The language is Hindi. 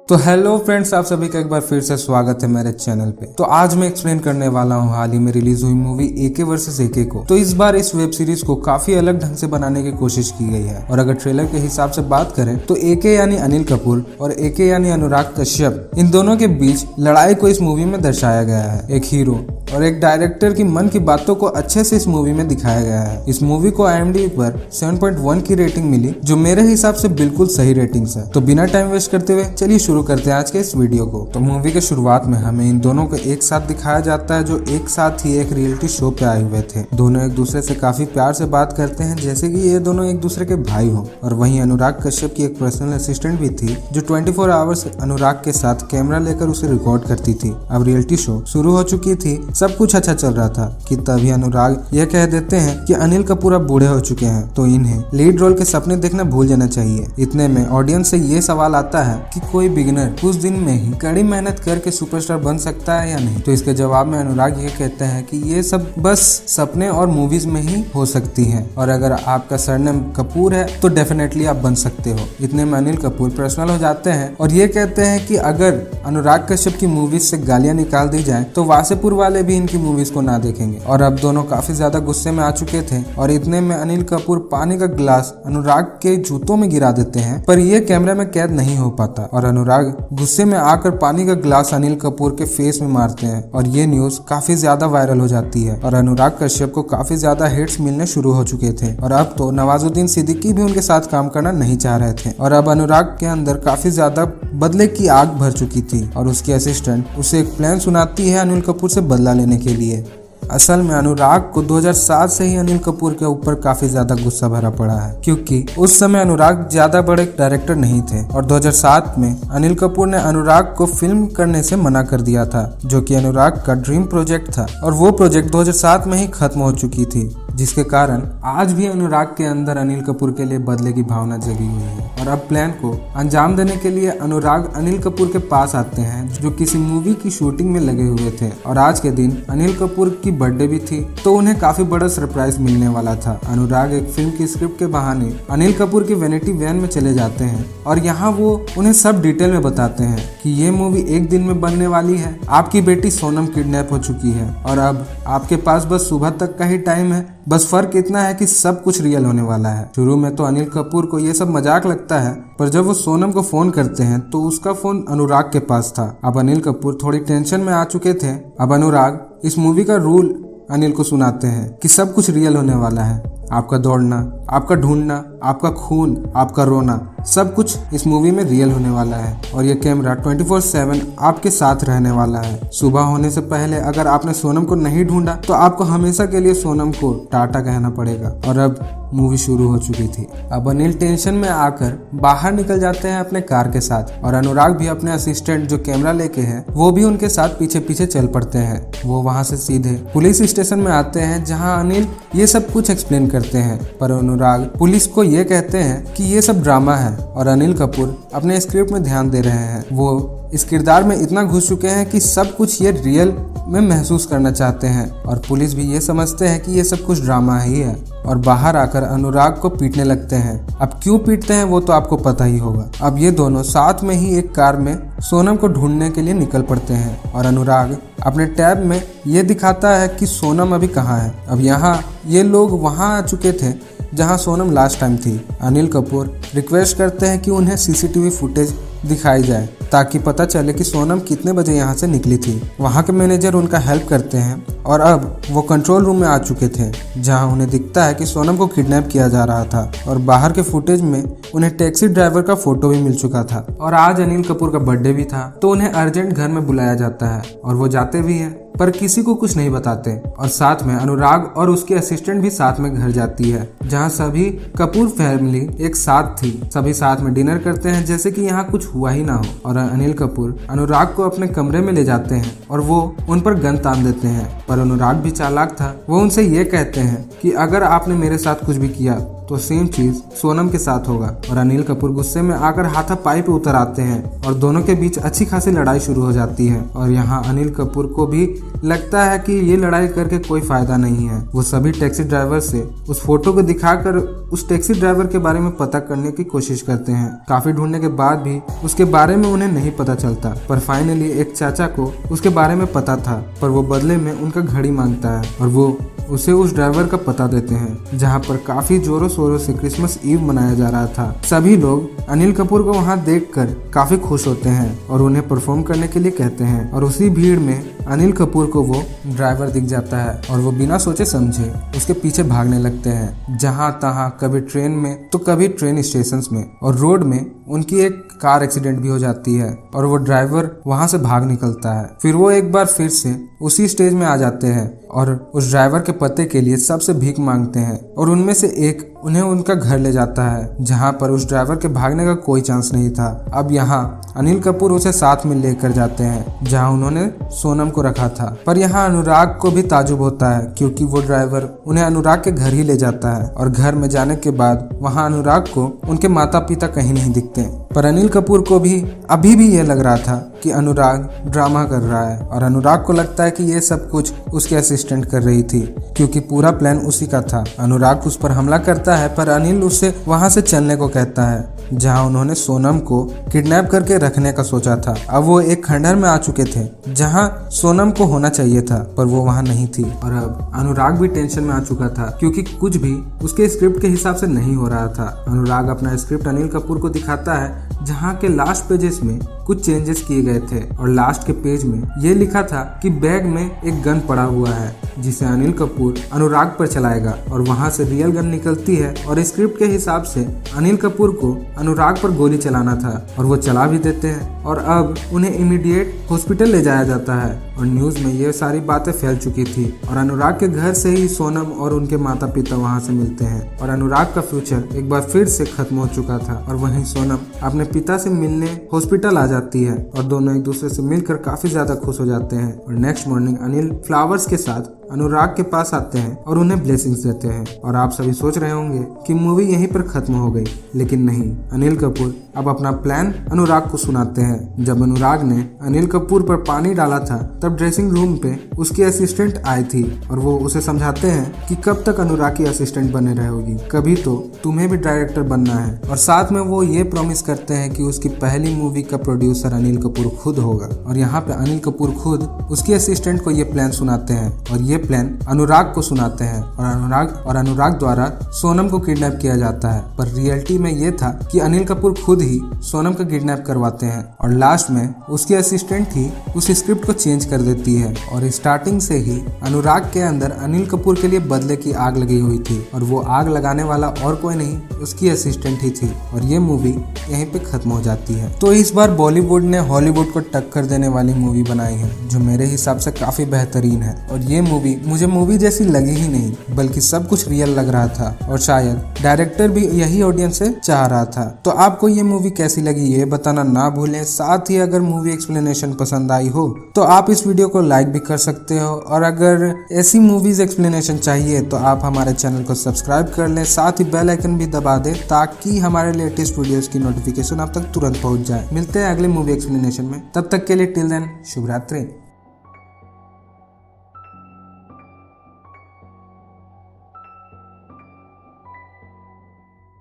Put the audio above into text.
तो हेलो फ्रेंड्स, आप सभी का एक बार फिर से स्वागत है मेरे चैनल पे। तो आज मैं एक्सप्लेन करने वाला हूँ हाल ही में रिलीज हुई मूवी एके वर्सेस एके को। तो इस बार इस वेब सीरीज को काफी अलग ढंग से बनाने की कोशिश की गई है। और अगर ट्रेलर के हिसाब से बात करें तो एके यानी अनिल कपूर और एके यानी अनुराग कश्यप, इन दोनों के बीच लड़ाई को इस मूवी में दर्शाया गया है। एक हीरो और एक डायरेक्टर की मन की बातों को अच्छे से इस मूवी में दिखाया गया है। इस मूवी को IMDb पर 7.1 की रेटिंग मिली, जो मेरे हिसाब से बिल्कुल सही रेटिंग्स है। तो बिना टाइम वेस्ट करते हुए चलिए शुरू करते हैं आज के इस वीडियो को। तो मूवी के शुरुआत में हमें इन दोनों को एक साथ दिखाया जाता है, जो एक साथ ही एक रियलिटी शो पे आए हुए थे। दोनों एक दूसरे से काफी प्यार से बात करते हैं, जैसे कि ये दोनों एक दूसरे के भाई हो। और वहीं अनुराग कश्यप की एक पर्सनल असिस्टेंट भी थी, जो 24 आवर्स अनुराग के साथ कैमरा लेकर उसे रिकॉर्ड करती थी। अब रियलिटी शो शुरू हो चुकी थी, सब कुछ अच्छा चल रहा था कि तभी अनुराग यह कह देते हैं कि अनिल कपूर अब बूढ़े हो चुके हैं, तो इन्हें लीड रोल के सपने देखना भूल जाना चाहिए। इतने में ऑडियंस से ये सवाल आता है कि कोई बिगिनर कुछ दिन में ही कड़ी मेहनत करके सुपरस्टार बन सकता है या नहीं। तो इसके जवाब में अनुराग ये कहते हैं कि ये सब बस सपने और मूवीज में ही हो सकती है, और अगर आपका सरनेम कपूर है तो डेफिनेटली आप बन सकते हो। इतने में अनिल कपूर पर्सनल हो जाते हैं और ये कहते हैं कि अगर अनुराग कश्यप की मूवीज से गालियां निकाल दी जाए तो वासेपुर वाले भी इनकी मूवीज को ना देखेंगे। और अब दोनों काफी ज्यादा गुस्से में आ चुके थे, और इतने में अनिल कपूर पानी का ग्लास अनुराग के जूतों में गिरा देते हैं, पर ये कैमरे में कैद नहीं हो पाता और अनुराग गुस्से में आकर पानी का ग्लास अनिल कपूर के फेस में मारते हैं। और ये न्यूज काफी ज्यादा वायरल हो जाती है और अनुराग कश्यप को काफी ज्यादा हिट्स मिलने शुरू हो चुके थे। और अब तो नवाजुद्दीन सिद्दीकी भी उनके साथ काम करना नहीं चाह रहे थे, और अब अनुराग के अंदर काफी ज्यादा बदले की आग भर चुकी थी। और उसकी असिस्टेंट उसे एक प्लान सुनाती है अनिल कपूर से बदला लेने के लिए। असल में अनुराग को 2007 से ही अनिल कपूर के ऊपर काफी ज्यादा गुस्सा भरा पड़ा है, क्योंकि उस समय अनुराग ज्यादा बड़े डायरेक्टर नहीं थे। और 2007 में अनिल कपूर ने अनुराग को फिल्म करने से मना कर दिया था, जो कि अनुराग का ड्रीम प्रोजेक्ट था, और वो प्रोजेक्ट 2007 में ही खत्म हो चुकी थी, जिसके कारण आज भी अनुराग के अंदर अनिल कपूर के लिए बदले की भावना जगी हुई है। और अब प्लान को अंजाम देने के लिए अनुराग अनिल कपूर के पास आते हैं, जो किसी मूवी की शूटिंग में लगे हुए थे। और आज के दिन अनिल कपूर की बर्थडे भी थी, तो उन्हें काफी बड़ा सरप्राइज मिलने वाला था। अनुराग एक फिल्म की स्क्रिप्ट के बहाने अनिल कपूर की वैनिटी वैन में चले जाते हैं, और यहाँ वो उन्हें सब डिटेल में बताते हैं कि ये मूवी एक दिन में बनने वाली है, आपकी बेटी सोनम किडनैप हो चुकी है, और अब आपके पास बस सुबह तक का ही टाइम है। बस फर्क इतना है कि सब कुछ रियल होने वाला है। शुरू में तो अनिल कपूर को ये सब मजाक लगता है, पर जब वो सोनम को फोन करते हैं तो उसका फोन अनुराग के पास था। अब अनिल कपूर थोड़ी टेंशन में आ चुके थे। अब अनुराग इस मूवी का रूल अनिल को सुनाते हैं कि सब कुछ रियल होने वाला है। आपका दौड़ना, आपका ढूंढना, आपका खून, आपका रोना, सब कुछ इस मूवी में रियल होने वाला है। और ये कैमरा 24/7 आपके साथ रहने वाला है। सुबह होने से पहले अगर आपने सोनम को नहीं ढूंढा तो आपको हमेशा के लिए सोनम को टाटा कहना पड़ेगा। और अब मूवी शुरू हो चुकी थी। अब अनिल टेंशन में आकर बाहर निकल जाते हैं अपने कार के साथ, और अनुराग भी अपने असिस्टेंट जो कैमरा लेके है वो भी उनके साथ पीछे पीछे चल पड़ते हैं। वो वहाँ से सीधे पुलिस स्टेशन में आते हैं, जहाँ अनिल ये सब कुछ एक्सप्लेन करते हैं, पर अनुराग पुलिस को ये कहते हैं कि ये सब ड्रामा है, और अनिल कपूर अपने स्क्रिप्ट में ध्यान दे रहे हैं। वो इस किरदार में इतना घुस चुके हैं कि सब कुछ ये रियल में महसूस करना चाहते हैं, और पुलिस भी ये समझते हैं कि ये सब कुछ ड्रामा ही है, और बाहर आकर अनुराग को पीटने लगते हैं। अब क्यों पीटते हैं वो तो आपको पता ही होगा। अब ये दोनों साथ में ही एक कार में सोनम को ढूंढने के लिए निकल पड़ते हैं, और अनुराग अपने टैब में ये दिखाता है कि सोनम अभी कहाँ है। अब यहाँ ये लोग वहाँ आ चुके थे जहाँ सोनम लास्ट टाइम थी। अनिल कपूर रिक्वेस्ट करते हैं कि उन्हें CCTV फुटेज दिखाई जाए, ताकि पता चले कि सोनम कितने बजे यहाँ से निकली थी। वहाँ के मैनेजर उनका हेल्प करते हैं, और अब वो कंट्रोल रूम में आ चुके थे, जहाँ उन्हें दिखता है कि सोनम को किडनैप किया जा रहा था। और बाहर के फुटेज में उन्हें टैक्सी ड्राइवर का फोटो भी मिल चुका था। और आज अनिल कपूर का बर्थडे भी था, तो उन्हें अर्जेंट घर में बुलाया जाता है, और वो जाते भी हैं, पर किसी को कुछ नहीं बताते। और साथ में अनुराग और उसके असिस्टेंट भी साथ में घर जाती है, जहाँ सभी कपूर फैमिली एक साथ थी। सभी साथ में डिनर करते हैं, जैसे कि यहाँ कुछ हुआ ही ना हो। और अनिल कपूर अनुराग को अपने कमरे में ले जाते हैं, और वो उन पर गन तान देते हैं, पर अनुराग भी चालाक था। वो उनसे ये कहते हैं कि अगर आपने मेरे साथ कुछ भी किया तो सेम चीज सोनम के साथ होगा। और अनिल कपूर गुस्से में आकर हाथापाई पे उतर आते हैं, और दोनों के बीच अच्छी खासी लड़ाई शुरू हो जाती है। और यहाँ अनिल कपूर को भी लगता है कि ये लड़ाई करके कोई फायदा नहीं है। वो सभी टैक्सी ड्राइवर से उस फोटो को दिखाकर उस टैक्सी ड्राइवर के बारे में पता करने की कोशिश करते हैं। काफी ढूंढने के बाद भी उसके बारे में उन्हें नहीं पता चलता, पर फाइनली एक चाचा को उसके बारे में पता था, पर वो बदले में उनका घड़ी मांगता है और वो उसे उस ड्राइवर का पता देते हैं जहां पर काफी जोरों शोरों से क्रिसमस ईव मनाया जा रहा था। सभी लोग अनिल कपूर को वहां देखकर काफी खुश होते हैं और उन्हें परफॉर्म करने के लिए कहते हैं। और उसी भीड़ में अनिल कपूर को वो ड्राइवर दिख जाता है और वो बिना सोचे समझे उसके पीछे भागने लगते हैं। जहां तहां कभी ट्रेन में तो कभी ट्रेन स्टेशन में और रोड में उनकी एक कार एक्सीडेंट भी हो जाती है और वो ड्राइवर वहां से भाग निकलता है। फिर वो एक बार फिर से उसी स्टेज में आ जाते हैं और उस ड्राइवर के पते के लिए सबसे भीख मांगते हैं और उनमें से एक उन्हें उनका घर ले जाता है जहां पर उस ड्राइवर के भागने का कोई चांस नहीं था। अब यहाँ अनिल कपूर उसे साथ में लेकर जाते हैं जहां उन्होंने सोनम को रखा था। पर यहाँ अनुराग को भी ताजुब होता है क्योंकि वो ड्राइवर उन्हें अनुराग के घर ही ले जाता है और घर में जाने के बाद वहाँ अनुराग को उनके माता पिता कहीं नहीं दिखते। पर अनिल कपूर को भी अभी भी ये लग रहा था कि अनुराग ड्रामा कर रहा है और अनुराग को लगता है कि ये सब कुछ उसके असिस्टेंट कर रही थी क्योंकि पूरा प्लान उसी का था। अनुराग उस पर हमला करता है पर अनिल उसे वहां से चलने को कहता है जहां उन्होंने सोनम को किडनैप करके रखने का सोचा था। अब वो एक खंडहर में आ चुके थे जहां सोनम को होना चाहिए था पर वो वहां नहीं थी। और अब अनुराग भी टेंशन में आ चुका था क्योंकि कुछ भी उसके स्क्रिप्ट के हिसाब से नहीं हो रहा था। अनुराग अपना स्क्रिप्ट अनिल कपूर को दिखाता है जहां के लास्ट पेजेस में कुछ चेंजेस किए गए थे और लास्ट के पेज में ये लिखा था कि बैग में एक गन पड़ा हुआ है जिसे अनिल कपूर अनुराग पर चलाएगा और वहां से रियल गन निकलती है और स्क्रिप्ट के हिसाब से अनिल कपूर को अनुराग पर गोली चलाना था और वो चला भी देते हैं और अब उन्हें इमीडिएट हॉस्पिटल ले जाया जाता है। और न्यूज में ये सारी बातें फैल चुकी थी और अनुराग के घर से ही सोनम और उनके माता पिता वहां से मिलते हैं और अनुराग का फ्यूचर एक बार फिर से खत्म हो चुका था। और वहीं सोनम अपने पिता से मिलने हॉस्पिटल आ जाती है और दोनों एक दूसरे से मिलकर काफी ज्यादा खुश हो जाते हैं। और नेक्स्ट मॉर्निंग अनिल फ्लावर्स के साथ अनुराग के पास आते हैं और उन्हें ब्लेसिंग्स देते हैं। और आप सभी सोच रहे होंगे कि मूवी यहीं पर खत्म हो गई, लेकिन नहीं, अनिल कपूर अब अपना प्लान अनुराग को सुनाते हैं। जब अनुराग ने अनिल कपूर पर पानी डाला था तब ड्रेसिंग रूम पे उसकी असिस्टेंट आई थी और वो उसे समझाते हैं कि कब तक अनुराग की असिस्टेंट बने रहोगी, कभी तो तुम्हें भी डायरेक्टर बनना है। और साथ में वो ये प्रॉमिस करते हैं कि उसकी पहली मूवी का प्रोड्यूसर अनिल कपूर खुद होगा। और यहाँ पे अनिल कपूर खुद उसकी असिस्टेंट को ये प्लान सुनाते हैं और ये प्लान अनुराग को सुनाते हैं और अनुराग द्वारा सोनम को किडनैप किया जाता है। पर रियलिटी में ये था कि अनिल कपूर खुद ही सोनम का किडनैप करवाते हैं और लास्ट में उसकी असिस्टेंट ही उस स्क्रिप्ट को चेंज कर देती है। और स्टार्टिंग से ही अनुराग के अंदर अनिल कपूर के लिए बदले की आग लगी हुई थी और वो आग लगाने वाला और कोई नहीं, उसकी असिस्टेंट ही थी। और ये मूवी यहीं पे खत्म हो जाती है। तो इस बार बॉलीवुड ने हॉलीवुड को टक्कर देने वाली मूवी बनाई है जो मेरे हिसाब से काफी बेहतरीन है। और ये मूवी मुझे मूवी जैसी लगी ही नहीं बल्कि सब कुछ रियल लग रहा था और शायद डायरेक्टर भी यही ऑडियंस से चाह रहा था। तो आपको ये मूवी कैसी लगी ये बताना ना भूलें। साथ ही अगर मूवी एक्सप्लेनेशन पसंद आई हो तो आप इस वीडियो को लाइक भी कर सकते हो और अगर ऐसी मूवीज एक्सप्लेनेशन चाहिए तो आप हमारे चैनल को सब्सक्राइब कर लें, साथ ही बेल आइकन भी दबा दें ताकि हमारे लेटेस्ट वीडियोस की नोटिफिकेशन आप तक तुरंत पहुंच जाए। मिलते हैं अगले मूवी एक्सप्लेनेशन में, तब तक के लिए टिल देन शुभ रात्रि।